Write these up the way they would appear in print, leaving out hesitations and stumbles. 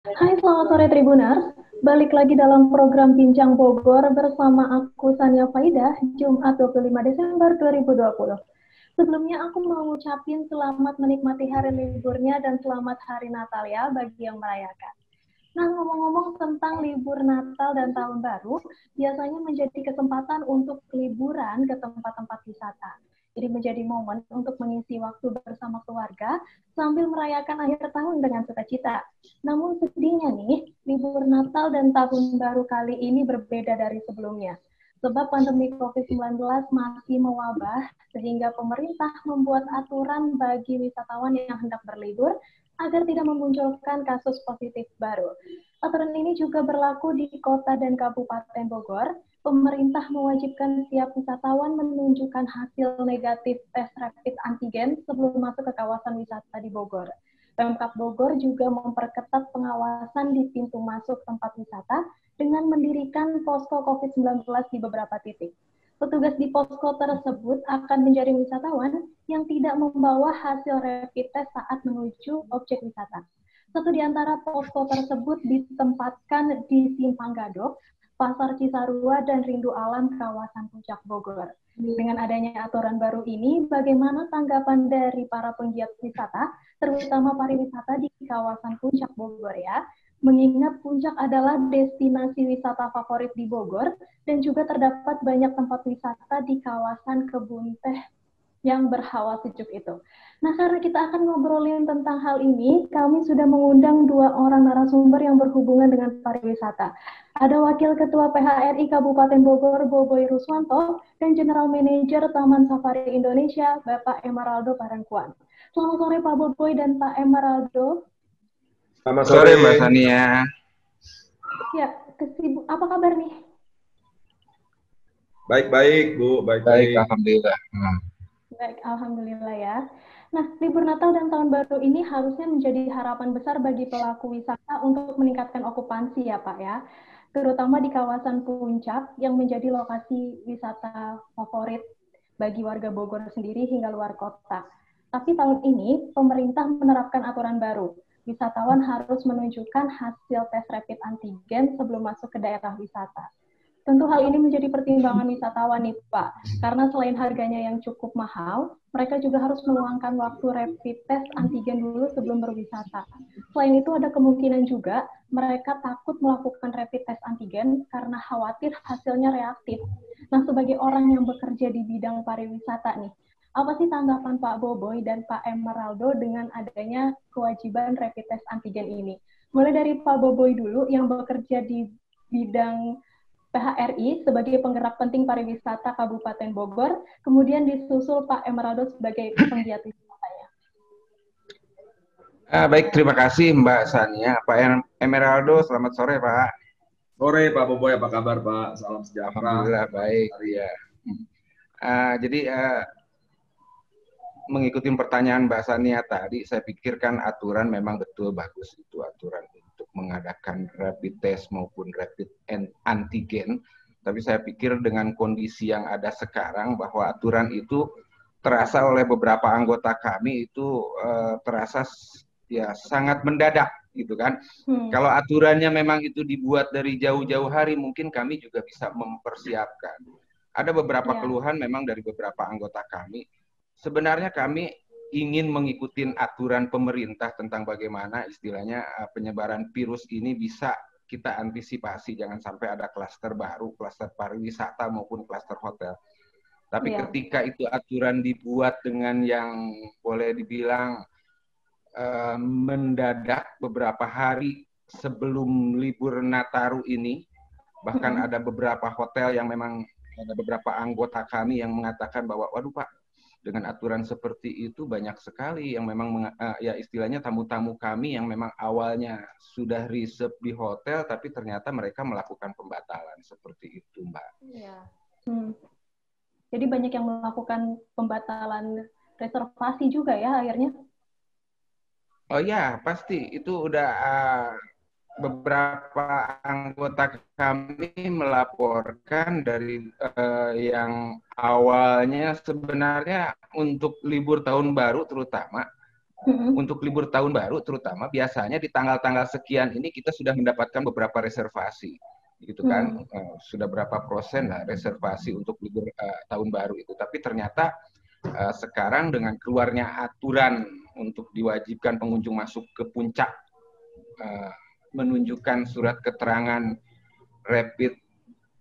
Hai, selamat sore Tribuners. Balik lagi dalam program Bincang Bogor bersama aku Sania Faidah, Jumat 25 Desember 2020. Sebelumnya aku mau ngucapin selamat menikmati hari liburnya dan selamat hari Natal ya bagi yang merayakan. Nah, ngomong-ngomong tentang libur Natal dan Tahun Baru, biasanya menjadi kesempatan untuk liburan ke tempat-tempat wisata. Jadi menjadi momen untuk mengisi waktu bersama keluarga sambil merayakan akhir tahun dengan sukacita. Namun sedihnya nih, libur Natal dan Tahun Baru kali ini berbeda dari sebelumnya. Sebab pandemi COVID-19 masih mewabah, sehingga pemerintah membuat aturan bagi wisatawan yang hendak berlibur agar tidak memunculkan kasus positif baru. Aturan ini juga berlaku di Kota dan Kabupaten Bogor. Pemerintah mewajibkan setiap wisatawan menunjukkan hasil negatif tes rapid antigen sebelum masuk ke kawasan wisata di Bogor. Pemkab Bogor juga memperketat pengawasan di pintu masuk tempat wisata dengan mendirikan posko COVID-19 di beberapa titik. Petugas di posko tersebut akan menjaring wisatawan yang tidak membawa hasil rapid test saat menuju objek wisata. Satu di antara posko tersebut ditempatkan di Simpang Gadok, Pasar Cisarua, dan Rindu Alam kawasan Puncak Bogor. Dengan adanya aturan baru ini, bagaimana tanggapan dari para penggiat wisata, terutama pariwisata di kawasan Puncak Bogor ya? Mengingat Puncak adalah destinasi wisata favorit di Bogor dan juga terdapat banyak tempat wisata di kawasan kebun teh yang berhawa sejuk itu. Nah, karena kita akan ngobrolin tentang hal ini, kami sudah mengundang dua orang narasumber yang berhubungan dengan pariwisata. Ada Wakil Ketua PHRI Kabupaten Bogor, Boboy Ruswanto, dan General Manager Taman Safari Indonesia, Bapak Emeraldo Parangkuan. Selamat sore Pak Boboy dan Pak Emeraldo. Selamat Sore sore. Mbak Sania. Ya, apa kabar nih? Baik-baik, Bu. Baik, Baik-baik. alhamdulillah. Baik, alhamdulillah ya. Nah, libur Natal dan Tahun Baru ini harusnya menjadi harapan besar bagi pelaku wisata untuk meningkatkan okupansi ya Pak ya, terutama di kawasan Puncak yang menjadi lokasi wisata favorit bagi warga Bogor sendiri hingga luar kota. Tapi tahun ini pemerintah menerapkan aturan baru. Wisatawan harus menunjukkan hasil tes rapid antigen sebelum masuk ke daerah wisata. Tentu hal ini menjadi pertimbangan wisatawan nih Pak, karena selain harganya yang cukup mahal, mereka juga harus meluangkan waktu rapid test antigen dulu sebelum berwisata. Selain itu ada kemungkinan juga mereka takut melakukan rapid test antigen karena khawatir hasilnya reaktif. Nah, sebagai orang yang bekerja di bidang pariwisata nih, apa sih tanggapan Pak Boboy dan Pak Emeraldo dengan adanya kewajiban rapid test antigen ini? Mulai dari Pak Boboy dulu yang bekerja di bidang PHRI sebagai penggerak penting pariwisata Kabupaten Bogor, kemudian disusul Pak Emeraldo sebagai penggiat wisatanya. Baik, terima kasih Mbak Sania. Pak Emeraldo, selamat sore Pak. Sore Pak Boboy, apa kabar Pak? Salam sejahtera. Alhamdulillah baik. Hari. Ya. Jadi mengikuti pertanyaan Mbak Sania tadi, saya pikirkan aturan memang betul bagus itu aturan untuk mengadakan rapid test maupun rapid antigen. Tapi saya pikir dengan kondisi yang ada sekarang bahwa aturan itu terasa oleh beberapa anggota kami itu terasa ya sangat mendadak gitu kan. Kalau aturannya memang itu dibuat dari jauh-jauh hari, mungkin kami juga bisa mempersiapkan. Ada beberapa keluhan memang dari beberapa anggota kami. Sebenarnya kami ingin mengikuti aturan pemerintah tentang bagaimana istilahnya penyebaran virus ini bisa kita antisipasi, jangan sampai ada klaster baru, klaster pariwisata maupun klaster hotel. Tapi ketika itu aturan dibuat dengan yang boleh dibilang mendadak beberapa hari sebelum libur Nataru ini, bahkan ada beberapa hotel yang memang ada beberapa anggota kami yang mengatakan bahwa waduh Pak, dengan aturan seperti itu banyak sekali yang memang ya istilahnya tamu-tamu kami yang memang awalnya sudah reserve di hotel tapi ternyata mereka melakukan pembatalan seperti itu Mbak. Iya. Jadi banyak yang melakukan pembatalan reservasi juga ya akhirnya. Oh ya pasti itu udah beberapa anggota kami melaporkan dari yang awalnya sebenarnya untuk libur tahun baru terutama Untuk libur tahun baru terutama biasanya di tanggal-tanggal sekian ini kita sudah mendapatkan beberapa reservasi gitu kan. Sudah berapa persen lah reservasi untuk libur tahun baru itu. Tapi ternyata sekarang dengan keluarnya aturan untuk diwajibkan pengunjung masuk ke puncak menunjukkan surat keterangan rapid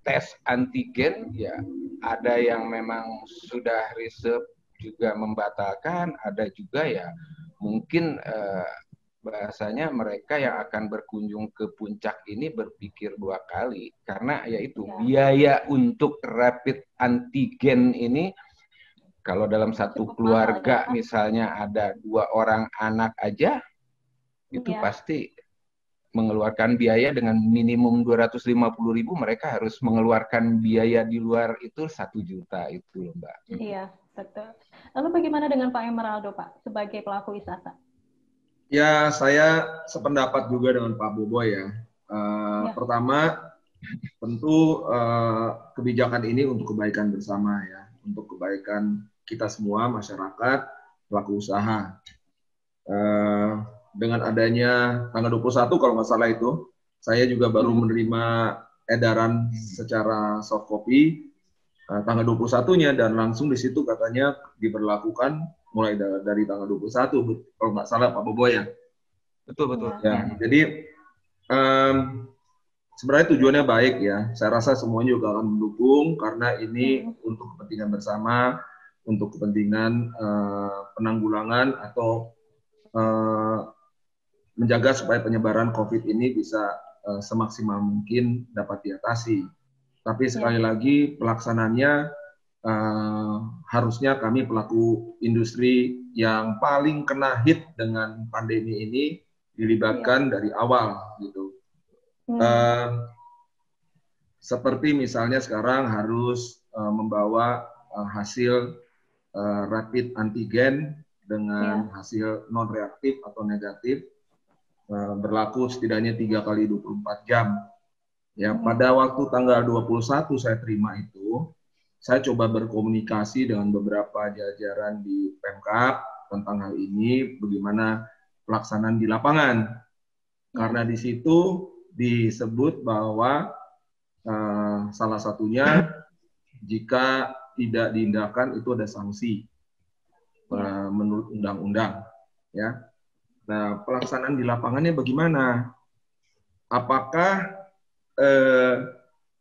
test antigen, ya ada yang memang sudah reserve juga membatalkan, ada juga ya mungkin bahasanya mereka yang akan berkunjung ke puncak ini berpikir 2 kali karena yaitu biaya untuk rapid antigen ini kalau dalam satu keluarga misalnya ada 2 orang anak aja itu pasti mengeluarkan biaya dengan minimum 250.000, mereka harus mengeluarkan biaya di luar itu 1 juta itu loh, Mbak. Iya, betul. Lalu bagaimana dengan Pak Emeraldo, Pak, sebagai pelaku wisata? Ya, saya sependapat juga dengan Pak Boboy ya. Pertama, tentu kebijakan ini untuk kebaikan bersama ya, untuk kebaikan kita semua, masyarakat, pelaku usaha. Dengan adanya tanggal 21 kalau nggak salah itu, saya juga baru menerima edaran secara soft copy tanggal 21-nya dan langsung di situ katanya diberlakukan mulai dari tanggal 21 kalau nggak salah Pak Bobo ya. Betul. Ya, jadi sebenarnya tujuannya baik ya. Saya rasa semuanya juga akan mendukung karena ini untuk kepentingan bersama, untuk kepentingan penanggulangan atau menjaga supaya penyebaran COVID ini bisa semaksimal mungkin dapat diatasi. Tapi sekali lagi pelaksananya harusnya kami pelaku industri yang paling kena hit dengan pandemi ini dilibatkan dari awal gitu. Seperti misalnya sekarang harus membawa hasil rapid antigen dengan hasil non reaktif atau negatif berlaku setidaknya 3 kali 24 jam. Ya, pada waktu tanggal 21 saya terima itu, saya coba berkomunikasi dengan beberapa jajaran di Pemkab tentang hal ini, bagaimana pelaksanaan di lapangan. Karena di situ disebut bahwa salah satunya jika tidak diindahkan itu ada sanksi menurut undang-undang. Ya. Nah, pelaksanaan di lapangannya bagaimana? Apakah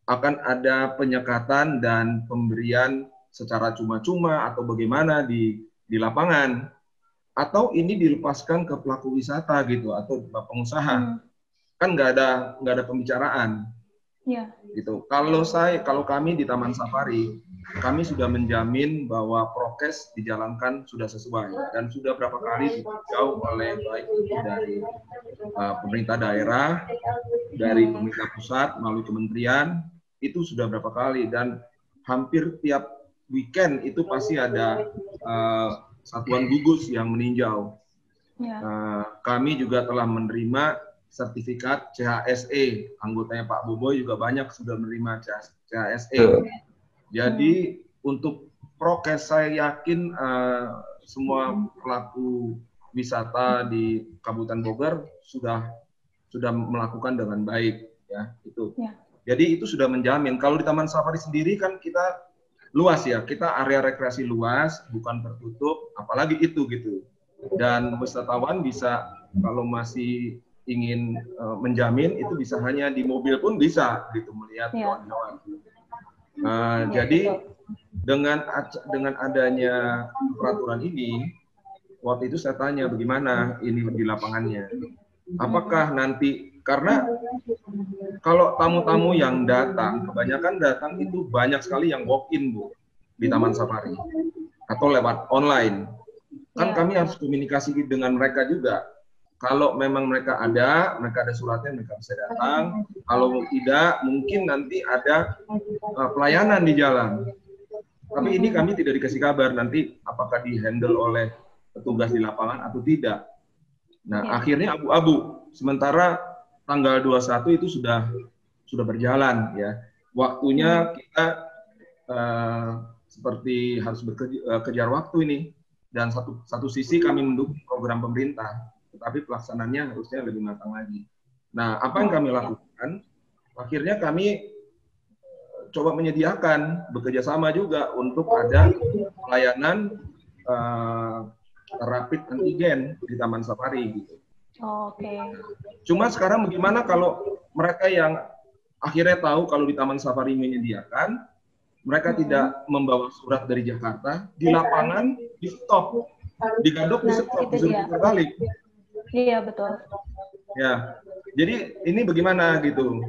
akan ada penyekatan dan pemberian secara cuma-cuma atau bagaimana di lapangan? Atau ini dilepaskan ke pelaku wisata gitu atau pengusaha? Kan nggak ada pembicaraan. Gitu. Kalau kami di Taman Safari, kami sudah menjamin bahwa prokes dijalankan sudah sesuai dan sudah berapa kali ditinjau oleh baik itu dari pemerintah daerah, dari pemerintah pusat melalui kementerian, itu sudah berapa kali dan hampir tiap weekend itu pasti ada satuan gugus yang meninjau. Kami juga telah menerima sertifikat CHSE, anggotanya Pak Boboy juga banyak sudah menerima CHSE. Jadi untuk prokes saya yakin semua pelaku wisata di Kabupaten Bogor sudah melakukan dengan baik ya itu. Jadi itu sudah menjamin. Kalau di Taman Safari sendiri kan kita luas ya, kita area rekreasi luas, bukan tertutup, apalagi itu gitu. Dan wisatawan bisa kalau masih ingin menjamin itu bisa hanya di mobil pun bisa gitu melihat hewan-hewan. Jadi dengan adanya peraturan ini, waktu itu saya tanya bagaimana ini di lapangannya. Apakah nanti karena kalau tamu-tamu yang datang, kebanyakan datang itu banyak sekali yang walk-in Bu di Taman Safari atau lewat online. Kan kami harus komunikasi dengan mereka juga. Kalau memang mereka ada suratnya, mereka bisa datang. Kalau tidak, mungkin nanti ada pelayanan di jalan. Tapi ini kami tidak dikasih kabar nanti apakah di-handle oleh petugas di lapangan atau tidak. Nah, akhirnya abu-abu. Sementara tanggal 21 itu sudah berjalan ya. Waktunya kita seperti harus kejar waktu ini. dan satu sisi kami mendukung program pemerintah, tetapi pelaksanaannya harusnya lebih matang lagi. Nah, apa yang kami lakukan? Akhirnya kami coba menyediakan, bekerja sama juga untuk ada pelayanan rapid antigen di Taman Safari gitu. Oke. Cuma sekarang bagaimana kalau mereka yang akhirnya tahu kalau di Taman Safari menyediakan, mereka tidak membawa surat dari Jakarta, di lapangan di stop, di Gadok di stop, disuruh putar balik. Iya, betul. Ya, jadi ini bagaimana gitu?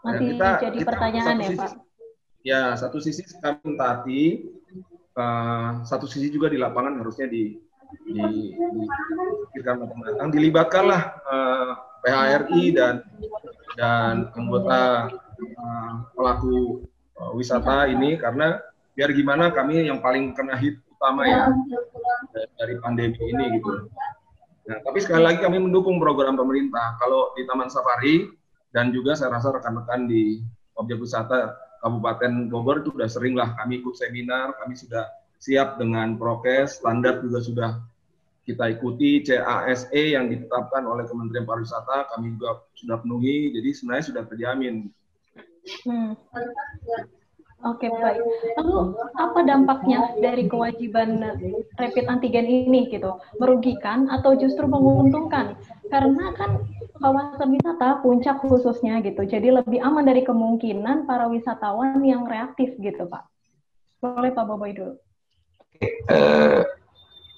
Masih Ya, jadi pertanyaan ya, Pak? Ya, satu sisi kami mentaati, satu sisi juga di lapangan harusnya dipikirkan matang-matang, dilibatkanlah PHRI dan anggota pelaku wisata ini, karena biar gimana kami yang paling kena hit utama ya dari pandemi ini gitu. Nah, tapi sekali lagi kami mendukung program pemerintah. Kalau di Taman Safari dan juga saya rasa rekan-rekan di objek wisata Kabupaten Bogor itu sudah sering lah kami ikut seminar, kami sudah siap dengan prokes, standar juga sudah kita ikuti, CASE yang ditetapkan oleh Kementerian Pariwisata kami juga sudah penuhi, jadi sebenarnya sudah terjamin. Oke, baik. Lalu apa dampaknya dari kewajiban rapid antigen ini gitu? Merugikan atau justru menguntungkan? Karena kan kawasan wisata puncak khususnya gitu, jadi lebih aman dari kemungkinan para wisatawan yang reaktif gitu, Pak. Boleh Pak Boboy dulu.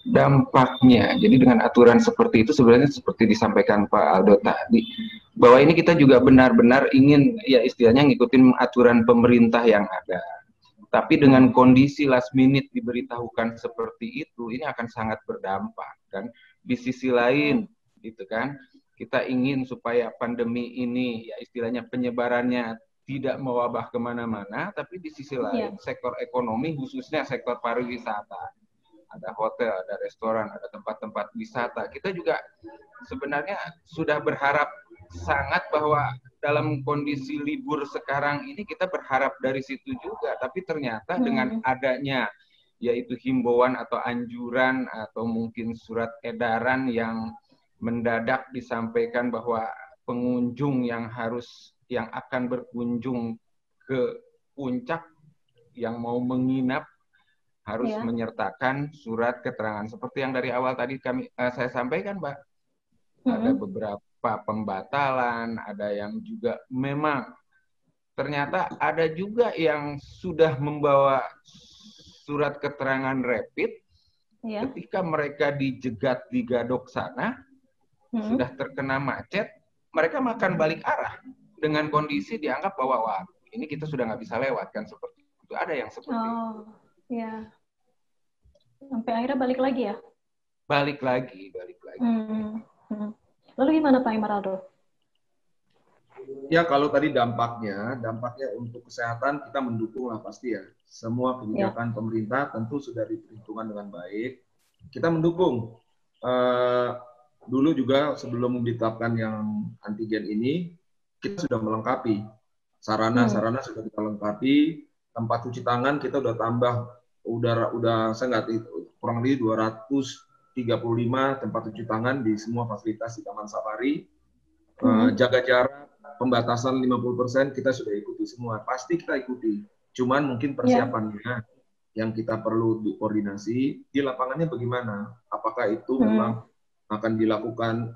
Dampaknya, jadi dengan aturan seperti itu sebenarnya seperti disampaikan Pak Aldo tadi, bahwa ini kita juga benar-benar ingin ya istilahnya ngikutin aturan pemerintah yang ada. Tapi dengan kondisi last minute diberitahukan seperti itu, ini akan sangat berdampak. Dan di sisi lain, gitu kan, kita ingin supaya pandemi ini ya istilahnya penyebarannya tidak mewabah kemana-mana, tapi di sisi lain sektor ekonomi khususnya sektor pariwisata, ada hotel, ada restoran, ada tempat-tempat wisata. Kita juga sebenarnya sudah berharap sangat bahwa dalam kondisi libur sekarang ini kita berharap dari situ juga. Tapi ternyata dengan adanya yaitu himbauan atau anjuran atau mungkin surat edaran yang mendadak disampaikan bahwa pengunjung yang akan berkunjung ke puncak yang mau menginap harus menyertakan surat keterangan seperti yang dari awal tadi saya sampaikan, Mbak. Ada beberapa pembatalan, ada yang juga memang ternyata ada juga yang sudah membawa surat keterangan rapid ketika mereka dijegat di Gadok sana sudah terkena macet, mereka makan balik arah dengan kondisi dianggap bahwa wah ini kita sudah nggak bisa lewat kan seperti itu. Ada yang seperti itu. Ya. Sampai akhirnya balik lagi ya? Balik lagi. Lalu gimana Pak Emeraldo? Ya kalau tadi dampaknya untuk kesehatan kita mendukung lah pasti ya. Semua kebijakan pemerintah tentu sudah diperhitungkan dengan baik. Kita mendukung. Dulu juga sebelum ditetapkan yang antigen ini, kita sudah melengkapi. Sarana-sarana sudah kita lengkapi. Tempat cuci tangan kita udah tambah. Udah saya nggak kurang lebih 235 tempat cuci tangan di semua fasilitas di Taman Safari. Jaga jarak, pembatasan 50% kita sudah ikuti semua. Pasti kita ikuti. Cuman mungkin persiapannya yang kita perlu koordinasi di lapangannya bagaimana? Apakah itu memang akan dilakukan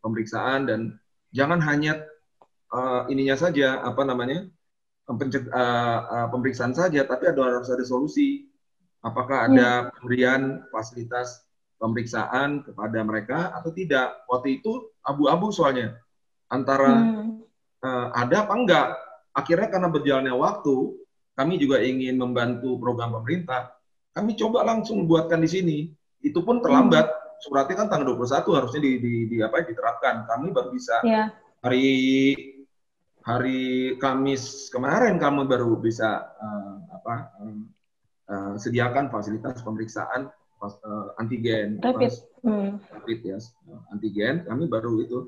pemeriksaan dan jangan hanya ininya saja pemeriksaan saja, tapi harus ada solusi. Apakah ada pemberian fasilitas pemeriksaan kepada mereka atau tidak? Waktu itu abu-abu soalnya antara ada apa enggak. Akhirnya karena berjalannya waktu, kami juga ingin membantu program pemerintah. Kami coba langsung buatkan di sini. Itu pun terlambat. Suratnya kan tanggal 21 harusnya diterapkan. Kami baru bisa hari Kamis kemarin kami baru bisa sediakan fasilitas pemeriksaan antigen rapid antigen. Kami baru itu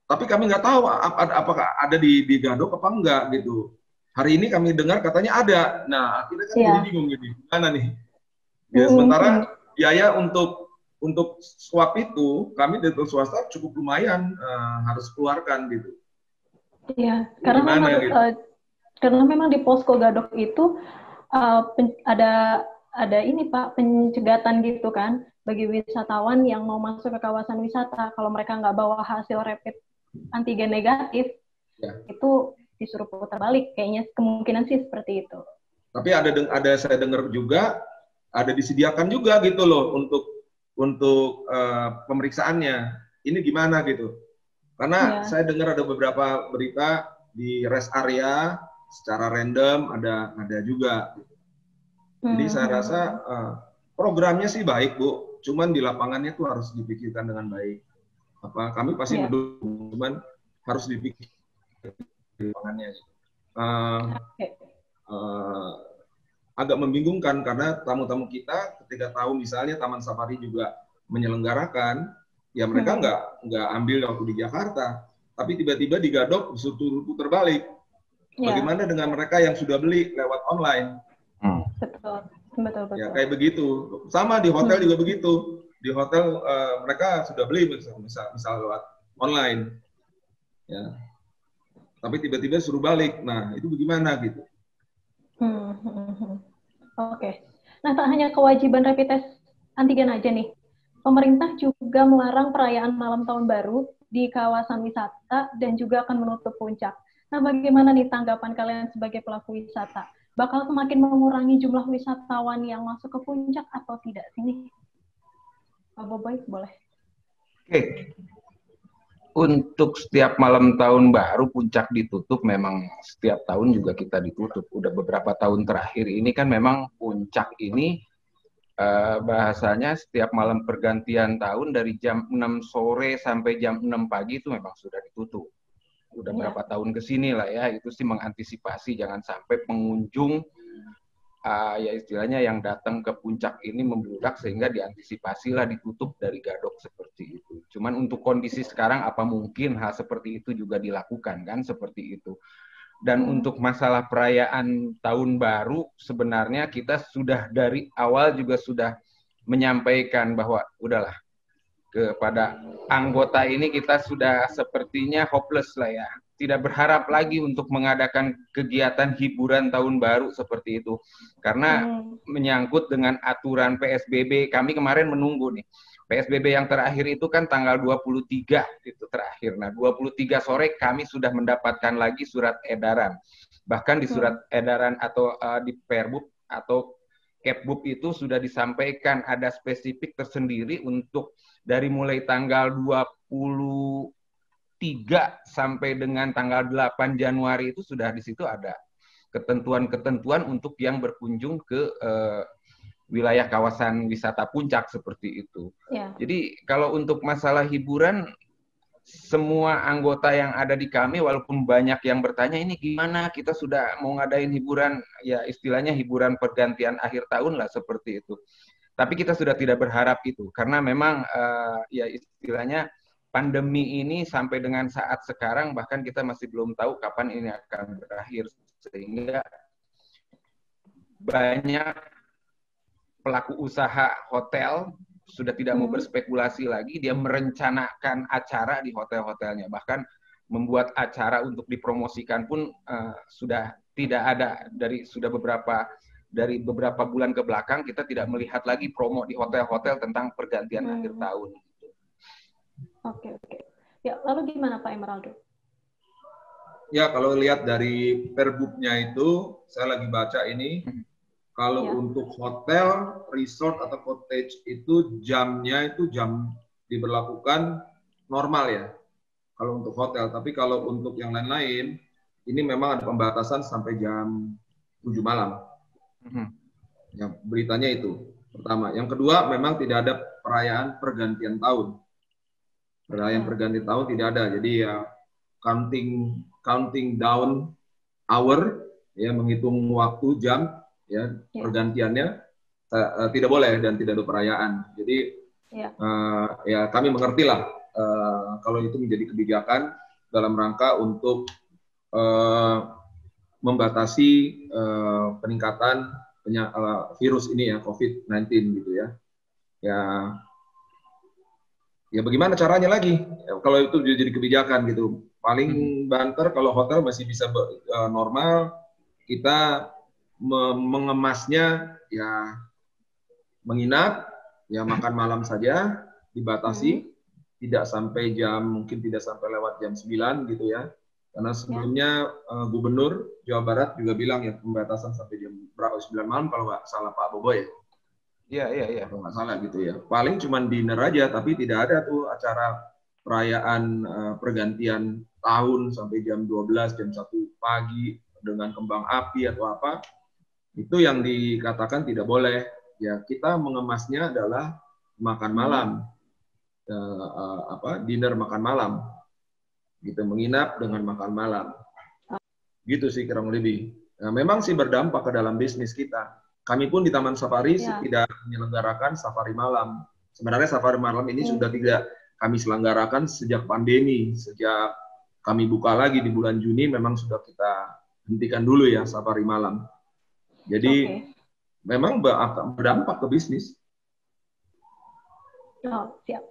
tapi kami nggak tahu apakah ada di Gadok apa enggak gitu. hari ini kami dengar katanya ada. Nah, akhirnya kan Iya. jadi bingung gini, gimana nih? Ya, sementara biaya untuk swab itu kami dari swasta cukup lumayan harus keluarkan gitu. Iya, Ini karena gimana memang gitu? karena memang di posko Gadok itu ada ini Pak, pencegatan gitu kan bagi wisatawan yang mau masuk ke kawasan wisata. Kalau mereka nggak bawa hasil rapid antigen negatif, Ya. itu disuruh putar balik. Kayaknya kemungkinan sih seperti itu. Tapi ada saya dengar juga ada disediakan juga gitu loh untuk pemeriksaannya. Ini gimana gitu? Karena saya dengar ada beberapa berita di rest area secara random ada juga. Jadi saya rasa programnya sih baik Bu, cuman di lapangannya tuh harus dipikirkan dengan baik. Kami pasti mendukung, cuman harus dipikirkan di lapangannya. Agak membingungkan karena tamu-tamu kita ketika tahu misalnya Taman Safari juga menyelenggarakan, ya mereka nggak ambil waktu di Jakarta, tapi tiba-tiba di Gadok disuruh putar balik. Bagaimana dengan mereka yang sudah beli lewat online? Betul. Ya kayak begitu. Sama di hotel juga begitu. Di hotel mereka sudah beli misal lewat online, ya. Tapi tiba-tiba suruh balik. Nah itu bagaimana gitu? Oke. Nah, tak hanya kewajiban rapid test antigen aja nih. Pemerintah juga melarang perayaan malam tahun baru di kawasan wisata dan juga akan menutup puncak. Nah, bagaimana nih tanggapan kalian sebagai pelaku wisata? Bakal semakin mengurangi jumlah wisatawan yang masuk ke puncak atau tidak sini? Pak Boboy, boleh. Oke. Untuk setiap malam tahun baru puncak ditutup, memang setiap tahun juga kita ditutup. Udah beberapa tahun terakhir ini kan memang puncak ini bahasanya setiap malam pergantian tahun dari jam 6 sore sampai jam 6 pagi itu memang sudah ditutup. Udah berapa tahun ke sini lah ya, itu sih mengantisipasi jangan sampai pengunjung ya istilahnya yang datang ke puncak ini membludak, sehingga diantisipasilah ditutup dari Gadok seperti itu. Cuman untuk kondisi sekarang apa mungkin hal seperti itu juga dilakukan kan, seperti itu. Dan untuk masalah perayaan tahun baru sebenarnya kita sudah dari awal juga sudah menyampaikan bahwa udahlah, kepada anggota ini kita sudah sepertinya hopeless lah ya. Tidak berharap lagi untuk mengadakan kegiatan hiburan tahun baru seperti itu. Karena menyangkut dengan aturan PSBB, kami kemarin menunggu nih. PSBB yang terakhir itu kan tanggal 23 itu terakhir. Nah, 23 sore kami sudah mendapatkan lagi surat edaran. Bahkan di surat edaran atau di Perbub atau Kepbub itu sudah disampaikan ada spesifik tersendiri untuk dari mulai tanggal 23 sampai dengan tanggal 8 Januari itu sudah di situ ada ketentuan-ketentuan untuk yang berkunjung ke wilayah kawasan wisata puncak seperti itu. Jadi kalau untuk masalah hiburan, semua anggota yang ada di kami walaupun banyak yang bertanya ini gimana, kita sudah mau ngadain hiburan, ya istilahnya hiburan pergantian akhir tahun lah seperti itu. Tapi kita sudah tidak berharap itu, karena memang ya istilahnya pandemi ini sampai dengan saat sekarang bahkan kita masih belum tahu kapan ini akan berakhir, sehingga banyak pelaku usaha hotel sudah tidak mau berspekulasi lagi, dia merencanakan acara di hotel-hotelnya, bahkan membuat acara untuk dipromosikan pun sudah tidak ada. Dari beberapa bulan ke belakang kita tidak melihat lagi promo di hotel-hotel tentang pergantian akhir tahun. Oke. Ya, lalu gimana Pak Emeraldo? Ya, kalau lihat dari Perbubnya itu, saya lagi baca ini, kalau untuk hotel, resort atau cottage itu jamnya itu jam diberlakukan normal ya. Kalau untuk hotel, tapi kalau untuk yang lain-lain, ini memang ada pembatasan sampai jam 7 malam. Ya, beritanya itu pertama. Yang kedua, memang tidak ada perayaan pergantian tahun. Perayaan pergantian tahun tidak ada. Jadi ya counting down hour, ya menghitung waktu jam, ya pergantiannya tidak boleh dan tidak ada perayaan. Jadi ya kami mengerti lah kalau itu menjadi kebijakan dalam rangka untuk membatasi peningkatan virus ini ya, COVID-19 gitu ya. Ya bagaimana caranya lagi? Ya, kalau itu jadi kebijakan gitu. Paling banter kalau hotel masih bisa normal, kita mengemasnya ya menginap, ya makan malam saja, dibatasi, tidak sampai mungkin tidak sampai lewat jam 9 gitu ya. Karena sebelumnya Gubernur Jawa Barat juga bilang ya pembatasan sampai jam berapa, 9 malam kalau nggak salah Pak Bobo ya. Iya. Kalau nggak salah gitu ya. Paling cuma dinner aja, tapi tidak ada tuh acara perayaan pergantian tahun sampai jam 12, jam 1 pagi dengan kembang api atau apa. Itu yang dikatakan tidak boleh. Ya kita mengemasnya adalah makan malam, dinner makan malam, gitu, menginap dengan makan malam, gitu sih kurang lebih. Nah, memang sih berdampak ke dalam bisnis kita. Kami pun di Taman Safari tidak menyelenggarakan safari malam. Sebenarnya safari malam ini sudah tidak kami selenggarakan sejak pandemi, sejak kami buka lagi di bulan Juni memang sudah kita hentikan dulu ya safari malam. Jadi memang berdampak ke bisnis. Oh, siap.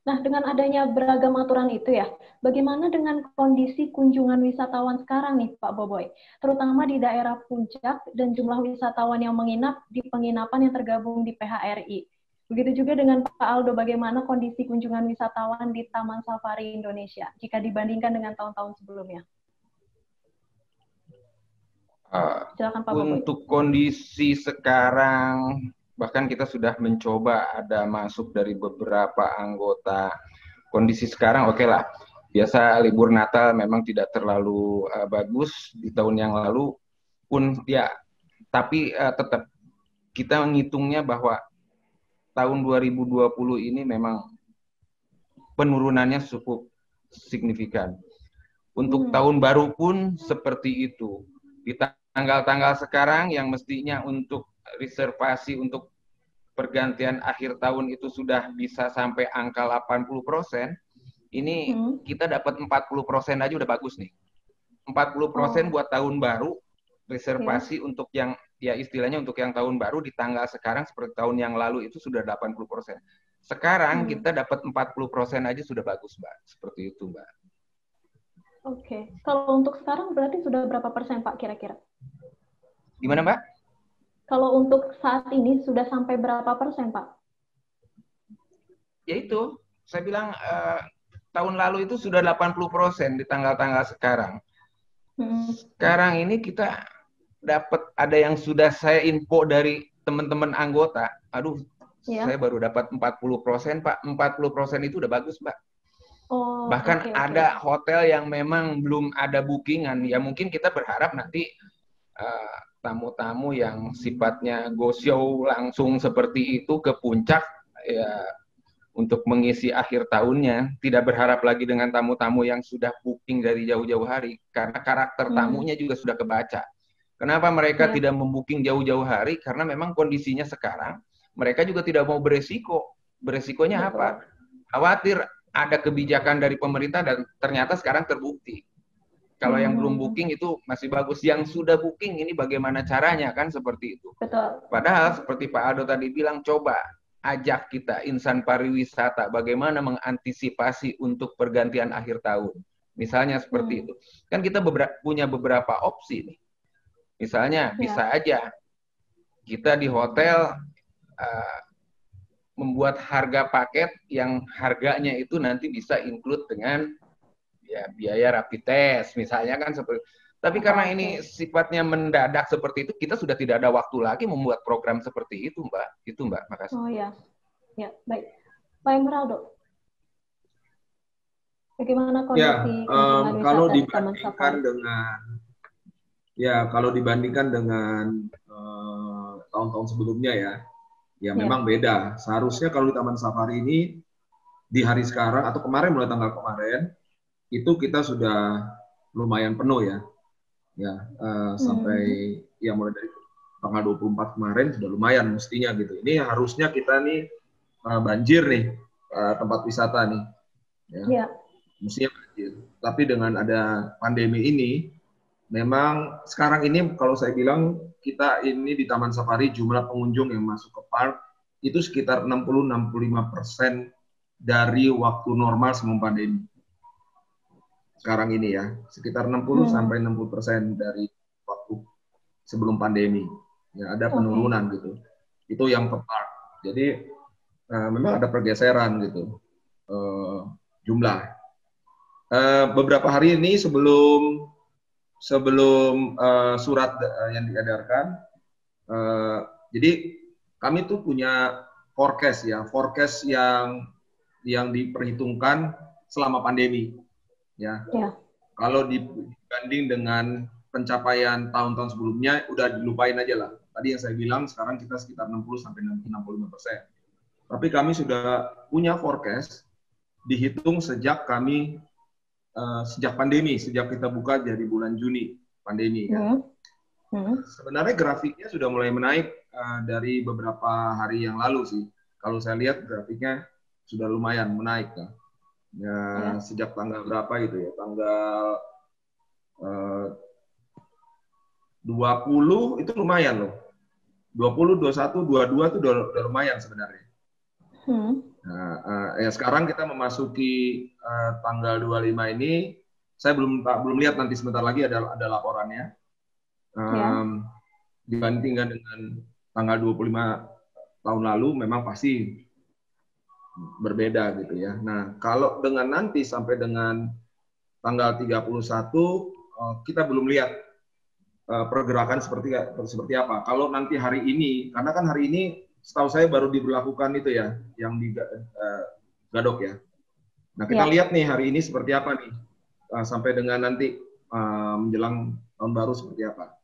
Nah, dengan adanya beragam aturan itu ya, bagaimana dengan kondisi kunjungan wisatawan sekarang nih Pak Boboy? Terutama di daerah Puncak dan jumlah wisatawan yang menginap di penginapan yang tergabung di PHRI. Begitu juga dengan Pak Aldo, bagaimana kondisi kunjungan wisatawan di Taman Safari Indonesia jika dibandingkan dengan tahun-tahun sebelumnya? Silakan Pak Boboy. Untuk kondisi sekarang, bahkan kita sudah mencoba ada masuk dari beberapa anggota. Kondisi sekarang oke lah. Biasa libur Natal memang tidak terlalu bagus di tahun yang lalu pun ya, tapi tetap kita menghitungnya bahwa tahun 2020 ini memang penurunannya cukup signifikan. Untuk tahun baru pun seperti itu. Di tanggal-tanggal sekarang yang mestinya untuk reservasi untuk pergantian akhir tahun itu sudah bisa sampai angka 80%, ini kita dapat 40% aja udah bagus nih. 40% buat tahun baru, reservasi untuk yang, ya istilahnya untuk yang tahun baru di tanggal sekarang seperti tahun yang lalu itu sudah 80%. Sekarang kita dapat 40% aja sudah bagus, Mbak. Seperti itu, Mbak. Oke. Kalau untuk sekarang berarti sudah berapa persen, Pak, kira-kira? Gimana, Mbak? Kalau untuk saat ini sudah sampai berapa persen, Pak? Ya itu, saya bilang tahun lalu itu sudah 80% di tanggal-tanggal sekarang. Sekarang ini kita dapat ada yang sudah saya info dari teman-teman anggota. Aduh, saya baru dapat 40%, Pak. 40% itu udah bagus, Mbak. Bahkan ada hotel yang memang belum ada bookingan. Ya mungkin kita berharap nanti tamu-tamu yang sifatnya go show langsung seperti itu ke puncak ya untuk mengisi akhir tahunnya, tidak berharap lagi dengan tamu-tamu yang sudah booking dari jauh-jauh hari karena karakter tamunya juga sudah kebaca. Kenapa mereka tidak membooking jauh-jauh hari? Karena memang kondisinya sekarang mereka juga tidak mau beresiko. Beresikonya apa? Khawatir ada kebijakan dari pemerintah dan ternyata sekarang terbukti. Kalau yang belum booking itu masih bagus. Yang sudah booking ini bagaimana caranya kan seperti itu. Betul. Padahal seperti Pak Aldo tadi bilang, coba ajak kita insan pariwisata bagaimana mengantisipasi untuk pergantian akhir tahun. Misalnya seperti itu. Kan kita punya beberapa opsi nih. Misalnya bisa aja kita di hotel membuat harga paket yang harganya itu nanti bisa include dengan ya biaya rapid test misalnya kan seperti. Tapi karena ini sifatnya mendadak seperti itu, kita sudah tidak ada waktu lagi membuat program seperti itu, Mbak. Itu, Mbak. Makasih. Oh ya, ya baik. Pak Emeraldo, bagaimana kondisi kunjungan kalau wisata dibandingkan dengan kalau dibandingkan dengan tahun-tahun sebelumnya ya memang beda. Seharusnya kalau di Taman Safari ini di hari sekarang atau kemarin mulai tanggal kemarin itu kita sudah lumayan penuh ya sampai ya mulai dari tanggal 24 kemarin sudah lumayan mestinya gitu. Ini harusnya kita nih banjir nih tempat wisata nih mestinya banjir. Tapi dengan ada pandemi ini memang sekarang ini kalau saya bilang kita ini di Taman Safari jumlah pengunjung yang masuk ke park itu sekitar 60-65% dari waktu normal sebelum pandemi. Sekarang ini ya, sekitar 60-60% dari waktu sebelum pandemi. Ya, ada penurunan gitu. Itu yang ke park. Jadi memang ada pergeseran gitu jumlah. Beberapa hari ini sebelum surat yang diedarkan, jadi kami tuh punya forecast ya, forecast yang diperhitungkan selama pandemi, ya. Kalau dibanding dengan pencapaian tahun-tahun sebelumnya, udah dilupain aja lah. Tadi yang saya bilang sekarang kita sekitar 60-65%. Tapi kami sudah punya forecast dihitung sejak kami sejak pandemi, sejak kita buka dari bulan Juni pandemi ya. Sebenarnya grafiknya sudah mulai menaik dari beberapa hari yang lalu sih. Kalau saya lihat grafiknya sudah lumayan menaik kan. Ya, sejak tanggal berapa gitu ya? Tanggal 20 itu lumayan loh. 20, 21, 22 itu udah lumayan sebenarnya. Nah, ya sekarang kita memasuki tanggal 25 ini, saya belum lihat, nanti sebentar lagi ada laporannya. Dibandingkan dengan tanggal 25 tahun lalu memang pasti berbeda gitu ya. Nah, kalau dengan nanti sampai dengan tanggal 31 kita belum lihat pergerakan seperti apa. Kalau nanti hari ini, karena kan hari ini setahu saya baru diberlakukan itu ya, yang di Gadok ya. Nah, kita lihat nih hari ini seperti apa nih, sampai dengan nanti menjelang tahun baru seperti apa.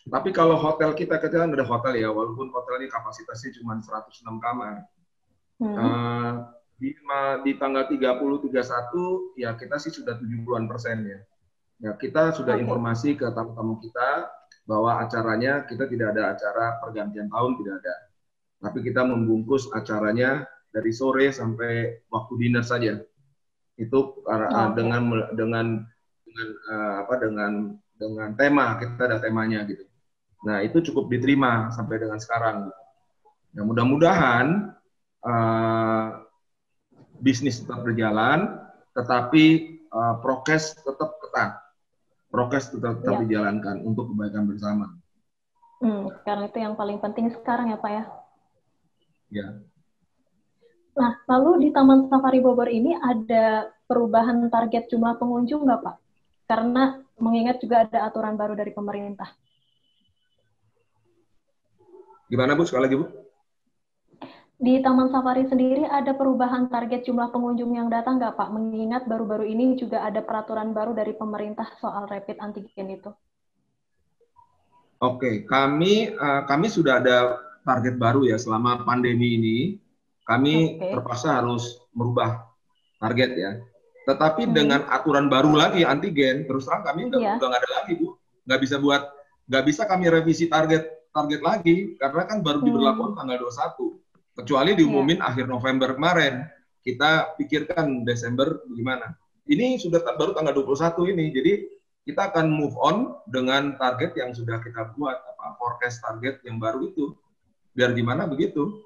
Tapi kalau hotel kita kan ada hotel ya, walaupun hotel ini kapasitasnya cuma 106 kamar. Di tanggal 30-31 ya kita sih sudah 70-an% ya. Ya, kita sudah informasi ke tamu-tamu kita bahwa acaranya kita tidak ada acara pergantian tahun, tidak ada. Tapi kita membungkus acaranya dari sore sampai waktu dinner saja. Itu dengan tema, kita ada temanya gitu. Nah, itu cukup diterima sampai dengan sekarang. Nah, mudah-mudahan bisnis tetap berjalan, tetapi prokes tetap ketat. Prokes tetap dijalankan untuk kebaikan bersama. Karena itu yang paling penting sekarang ya Pak ya. Ya. Nah, lalu di Taman Safari Bogor ini ada perubahan target jumlah pengunjung nggak Pak? Karena mengingat juga ada aturan baru dari pemerintah. Gimana Bu? Sekali lagi Bu? Di Taman Safari sendiri ada perubahan target jumlah pengunjung yang datang nggak Pak? Mengingat baru-baru ini juga ada peraturan baru dari pemerintah soal rapid antigen itu. Oke, kami sudah ada target baru ya selama pandemi ini. Kami terpaksa harus merubah target ya. Tetapi dengan aturan baru lagi antigen, terus terang kami udah nggak ada lagi Bu. Nggak bisa kami revisi target lagi karena kan baru diberlakukan tanggal 21. Kecuali diumumin akhir November kemarin. Kita pikirkan Desember gimana. Ini sudah baru tanggal 21 ini. Jadi kita akan move on dengan target yang sudah kita buat, forecast target yang baru itu. Biar gimana begitu.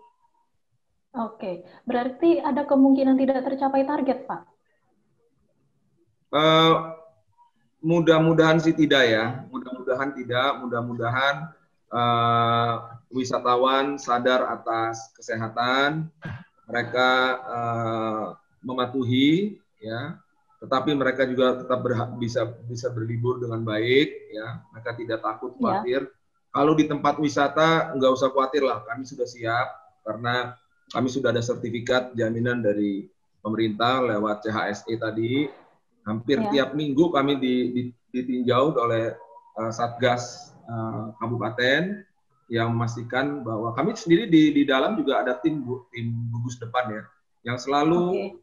Oke. Berarti ada kemungkinan tidak tercapai target, Pak? Mudah-mudahan sih tidak ya. Mudah-mudahan tidak. Mudah-mudahan wisatawan sadar atas kesehatan, mereka mematuhi, ya, tetapi mereka juga tetap bisa berlibur dengan baik, ya, mereka tidak takut khawatir. Kalau di tempat wisata nggak usah khawatir lah, kami sudah siap karena kami sudah ada sertifikat jaminan dari pemerintah lewat CHSE tadi. Hampir tiap minggu kami ditinjau oleh Satgas Kabupaten yang memastikan bahwa kami sendiri di dalam juga ada tim gugus depan ya, yang selalu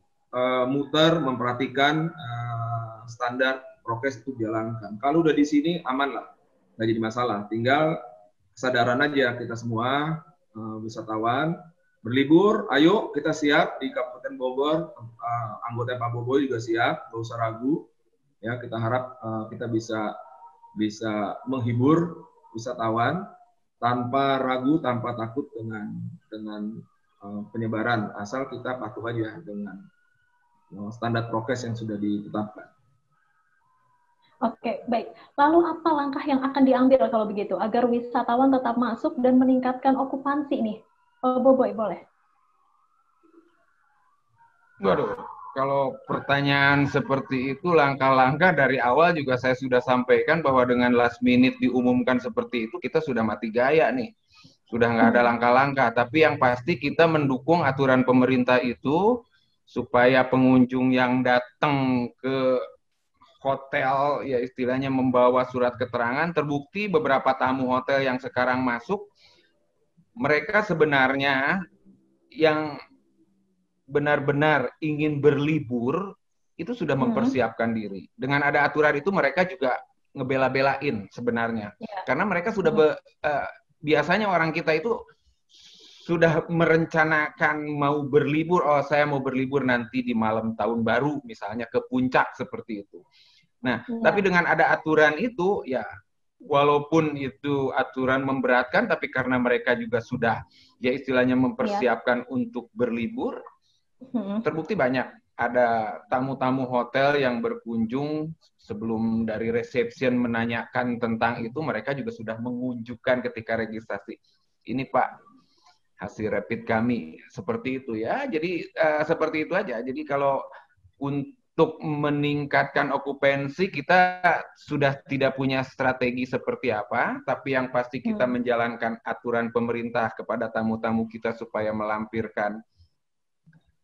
muter memperhatikan standar prokes itu dijalankan. Kalau udah di sini aman lah, nggak jadi masalah. Tinggal kesadaran aja kita semua wisatawan berlibur. Ayo kita siap di Kabupaten Bogor, anggota Pak Boboy juga siap, nggak usah ragu. Ya, kita harap kita bisa bisa menghibur wisatawan tanpa ragu, tanpa takut dengan penyebaran, asal kita patuh aja dengan standar prokes yang sudah ditetapkan. Oke, baik. Lalu apa langkah yang akan diambil kalau begitu agar wisatawan tetap masuk dan meningkatkan okupansi nih? Boboiboy, boleh. Waduh, kalau pertanyaan seperti itu, langkah-langkah dari awal juga saya sudah sampaikan bahwa dengan last minute diumumkan seperti itu, kita sudah mati gaya nih. Sudah nggak ada langkah-langkah. Tapi yang pasti kita mendukung aturan pemerintah itu supaya pengunjung yang datang ke hotel, ya istilahnya membawa surat keterangan. Terbukti beberapa tamu hotel yang sekarang masuk, mereka sebenarnya yang benar-benar ingin berlibur itu sudah mempersiapkan diri. Dengan ada aturan itu mereka juga ngebela-belain sebenarnya. Karena mereka sudah biasanya orang kita itu sudah merencanakan mau berlibur, oh saya mau berlibur nanti di malam tahun baru misalnya ke puncak seperti itu. Nah, tapi dengan ada aturan itu ya walaupun itu aturan memberatkan, tapi karena mereka juga sudah ya istilahnya mempersiapkan untuk berlibur, terbukti banyak ada tamu-tamu hotel yang berkunjung sebelum dari reception menanyakan tentang itu, mereka juga sudah mengunjukkan ketika registrasi. Ini Pak, hasil rapid kami, seperti itu ya. Jadi seperti itu aja. Jadi kalau untuk meningkatkan okupansi, kita sudah tidak punya strategi seperti apa, tapi yang pasti kita menjalankan aturan pemerintah kepada tamu-tamu kita supaya melampirkan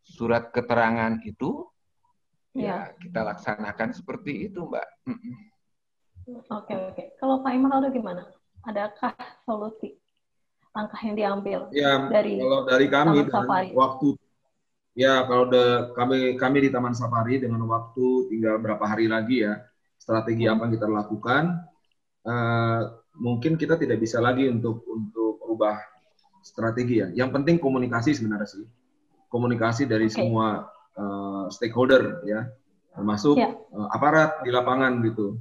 surat keterangan itu, ya kita laksanakan seperti itu, Mbak. Oke. Kalau Pak Imaldo gimana? Adakah solusi langkah yang diambil kalau dari kami Taman Safari? Kami di Taman Safari dengan waktu tinggal berapa hari lagi ya, strategi apa yang kita lakukan, mungkin kita tidak bisa lagi untuk ubah strategi ya. Yang penting komunikasi sebenarnya sih. Komunikasi dari semua stakeholder ya, termasuk aparat di lapangan gitu.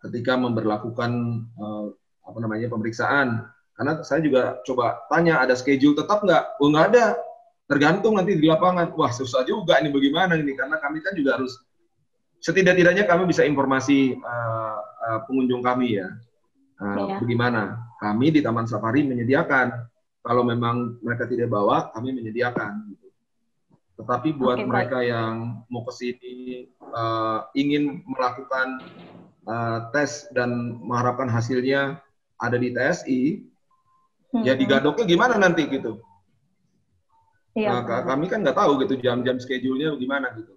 Ketika memberlakukan pemeriksaan, karena saya juga coba tanya ada schedule tetap nggak? Oh nggak ada, tergantung nanti di lapangan. Wah susah juga ini bagaimana ini, karena kami kan juga harus setidak-tidaknya kami bisa informasi pengunjung kami ya. Bagaimana? Kami di Taman Safari menyediakan. Kalau memang mereka tidak bawa, kami menyediakan. Gitu. Tetapi buat mereka yang mau ke sini ingin melakukan tes dan mengharapkan hasilnya ada di TSI, ya digadoknya gimana nanti gitu. Kami kan nggak tahu gitu jam-jam schedule-nya gimana gitu.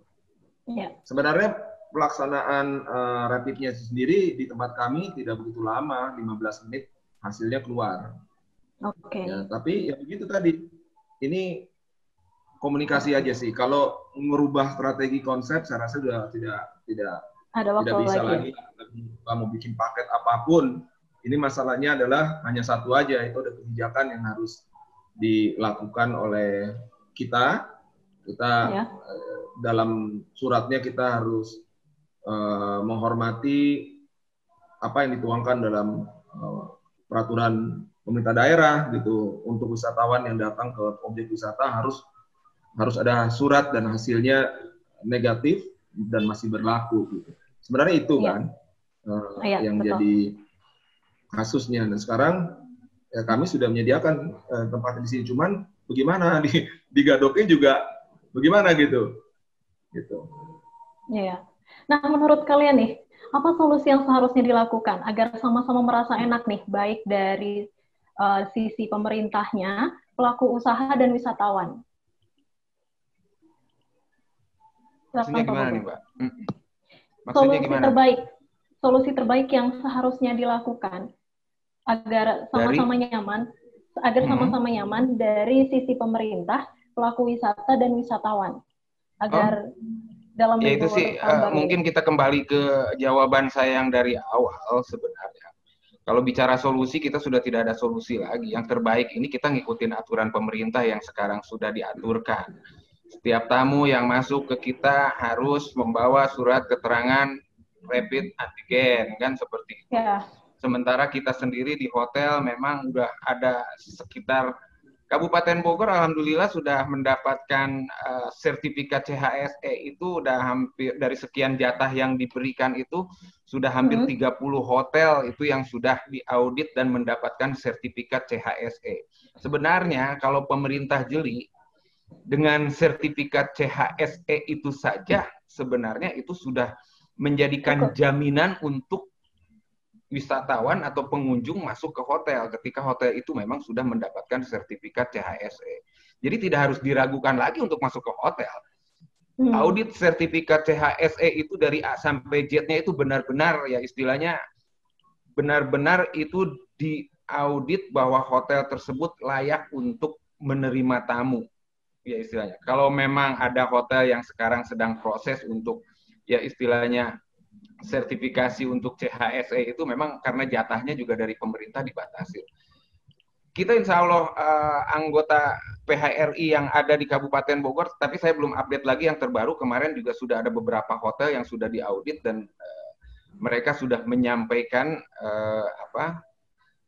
Sebenarnya pelaksanaan rapidnya sendiri di tempat kami tidak begitu lama, 15 menit hasilnya keluar. Ya, tapi ya begitu tadi, ini komunikasi aja sih. Kalau merubah strategi konsep, saya rasa sudah tidak bisa lagi. Mau bikin paket apapun, ini masalahnya adalah hanya satu aja, itu ada kebijakan yang harus dilakukan oleh kita. Dalam suratnya kita harus menghormati apa yang dituangkan dalam peraturan pemerintah daerah gitu. Untuk wisatawan yang datang ke objek wisata harus ada surat dan hasilnya negatif dan masih berlaku gitu. Sebenarnya itu kan yang betul. Jadi kasusnya. Dan sekarang ya kami sudah menyediakan tempat di sini, cuman bagaimana di Gadoknya juga bagaimana gitu. Iya. Nah, menurut kalian nih, apa solusi yang seharusnya dilakukan agar sama-sama merasa enak nih, baik dari sisi pemerintahnya, pelaku usaha dan wisatawan? Maksudnya gimana nih, Mbak? Maksudnya gimana? Solusi terbaik yang seharusnya dilakukan agar sama-sama nyaman, dari sisi pemerintah, pelaku wisata dan wisatawan. Agar dalam itu sih mungkin kita kembali ke jawaban saya yang dari awal sebenarnya. Kalau bicara solusi, kita sudah tidak ada solusi lagi. Yang terbaik ini kita ngikutin aturan pemerintah yang sekarang sudah diaturkan. Setiap tamu yang masuk ke kita harus membawa surat keterangan rapid antigen kan seperti itu. Ya. Sementara kita sendiri di hotel memang udah ada sekitar Kabupaten Bogor alhamdulillah sudah mendapatkan sertifikat CHSE itu udah hampir dari sekian jatah yang diberikan itu sudah hampir 30 hotel itu yang sudah diaudit dan mendapatkan sertifikat CHSE. Sebenarnya kalau pemerintah jeli dengan sertifikat CHSE itu saja sebenarnya itu sudah menjadikan jaminan untuk wisatawan atau pengunjung masuk ke hotel ketika hotel itu memang sudah mendapatkan sertifikat CHSE. Jadi tidak harus diragukan lagi untuk masuk ke hotel. Audit sertifikat CHSE itu dari A sampai Z-nya itu benar-benar ya istilahnya benar-benar itu diaudit bahwa hotel tersebut layak untuk menerima tamu. Ya istilahnya. Kalau memang ada hotel yang sekarang sedang proses untuk ya istilahnya sertifikasi untuk CHSE itu memang karena jatahnya juga dari pemerintah dibatasi. Kita insya Allah anggota PHRI yang ada di Kabupaten Bogor, tapi saya belum update lagi yang terbaru. Kemarin juga sudah ada beberapa hotel yang sudah diaudit dan mereka sudah menyampaikan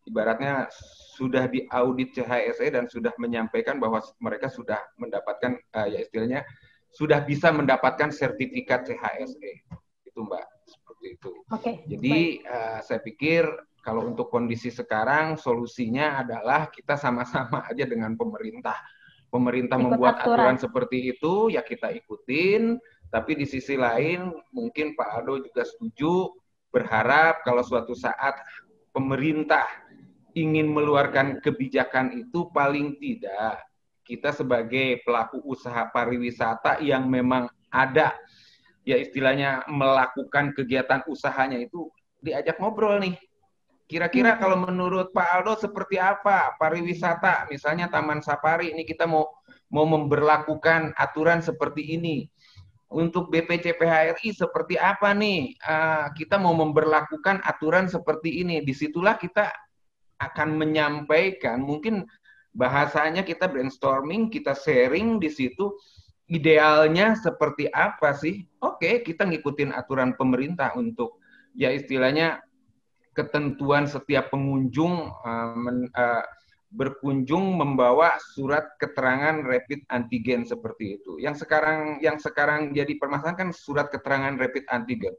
ibaratnya sudah diaudit CHSE dan sudah menyampaikan bahwa mereka sudah mendapatkan ya istilahnya sudah bisa mendapatkan sertifikat CHSE. Itu Mbak. Itu. Jadi saya pikir kalau untuk kondisi sekarang solusinya adalah kita sama-sama aja dengan pemerintah. Pemerintah membuat aturan seperti itu ya kita ikutin. Tapi di sisi lain mungkin Pak Aldo juga setuju berharap kalau suatu saat pemerintah ingin mengeluarkan kebijakan itu paling tidak kita sebagai pelaku usaha pariwisata yang memang ada ya istilahnya melakukan kegiatan usahanya itu diajak ngobrol nih. Kira-kira kalau menurut Pak Aldo seperti apa pariwisata, misalnya Taman Safari ini kita mau memberlakukan aturan seperti ini. Untuk BPC PHRI seperti apa nih? Kita mau memberlakukan aturan seperti ini. Disitulah kita akan menyampaikan, mungkin bahasanya kita brainstorming, kita sharing di situ. Idealnya seperti apa sih? Oke, kita ngikutin aturan pemerintah untuk ya istilahnya ketentuan setiap pengunjung berkunjung membawa surat keterangan rapid antigen seperti itu. Yang sekarang jadi permasalahan kan surat keterangan rapid antigen.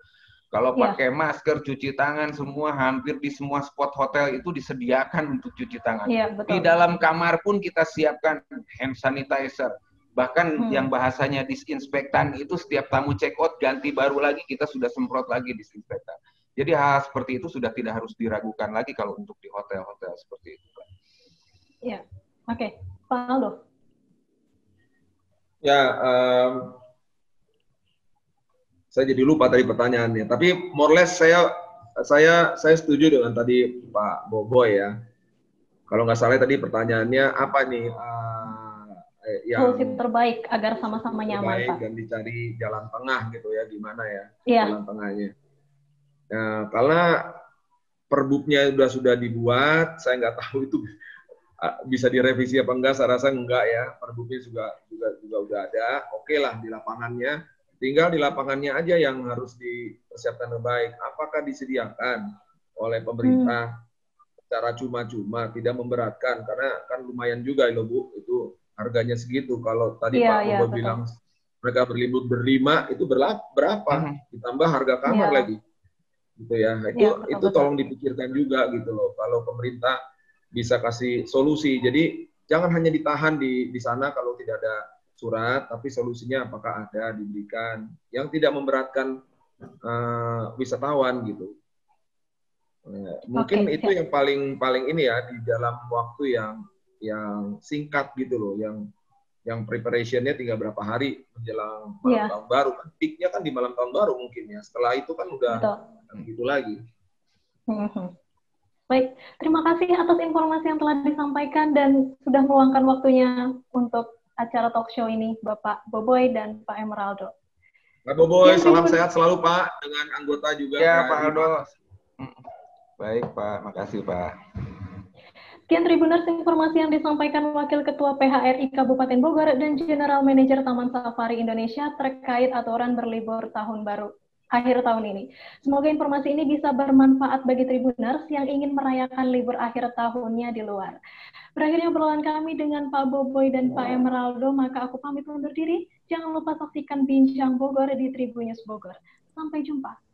Kalau pakai masker, cuci tangan, semua hampir di semua spot hotel itu disediakan untuk cuci tangan. Di dalam kamar pun kita siapkan hand sanitizer. Bahkan yang bahasanya disinfektan itu setiap tamu check out ganti baru lagi kita sudah semprot lagi disinfektan. Jadi hal seperti itu sudah tidak harus diragukan lagi kalau untuk di hotel-hotel seperti itu. Ya, oke. Pak Aldo. Ya, saya jadi lupa tadi pertanyaannya. Tapi more or less saya setuju dengan tadi Pak Boboy ya. Kalau nggak salah tadi pertanyaannya apa nih? Yang solusi terbaik agar sama-sama nyaman, Pak. Dan dicari jalan tengah gitu ya, gimana ya jalan tengahnya. Ya, karena perbuknya sudah dibuat, saya nggak tahu itu bisa direvisi apa enggak. Saya rasa enggak ya. Perbuknya juga udah ada. Oke lah di lapangannya. Tinggal di lapangannya aja yang harus dipersiapkan terbaik. Apakah disediakan oleh pemerintah secara cuma-cuma, tidak memberatkan, karena kan lumayan juga loh Bu itu. Harganya segitu. Kalau tadi Pak Bobo bilang mereka berlibur berlima, itu berapa? Ditambah harga kamar lagi. Gitu ya. Itu tolong dipikirkan juga gitu loh. Kalau pemerintah bisa kasih solusi. Jadi jangan hanya ditahan di sana kalau tidak ada surat, tapi solusinya apakah ada diberikan yang tidak memberatkan wisatawan gitu. Mungkin itu yang paling ini ya di dalam waktu yang singkat gitu loh, yang preparation-nya tinggal berapa hari menjelang malam tahun baru. Peak-nya kan di malam tahun baru mungkin ya. Setelah itu kan udah gitu lagi. Baik, terima kasih atas informasi yang telah disampaikan dan sudah meluangkan waktunya untuk acara talk show ini, Bapak Boboy dan Pak Emeraldo. Pak Boboy, salam sehat selalu Pak, dengan anggota juga. Ya Pak Aldo. Baik Pak, makasih Pak. Sekian Tribuners informasi yang disampaikan Wakil Ketua PHRI Kabupaten Bogor dan General Manager Taman Safari Indonesia terkait aturan berlibur tahun baru. akhir tahun ini. Semoga informasi ini bisa bermanfaat bagi Tribuners yang ingin merayakan libur akhir tahunnya di luar. Berakhirnya obrolan kami dengan Pak Boboy dan Pak Emeraldo, maka aku pamit undur diri. Jangan lupa saksikan Bincang Bogor di Tribunnews Bogor. Sampai jumpa.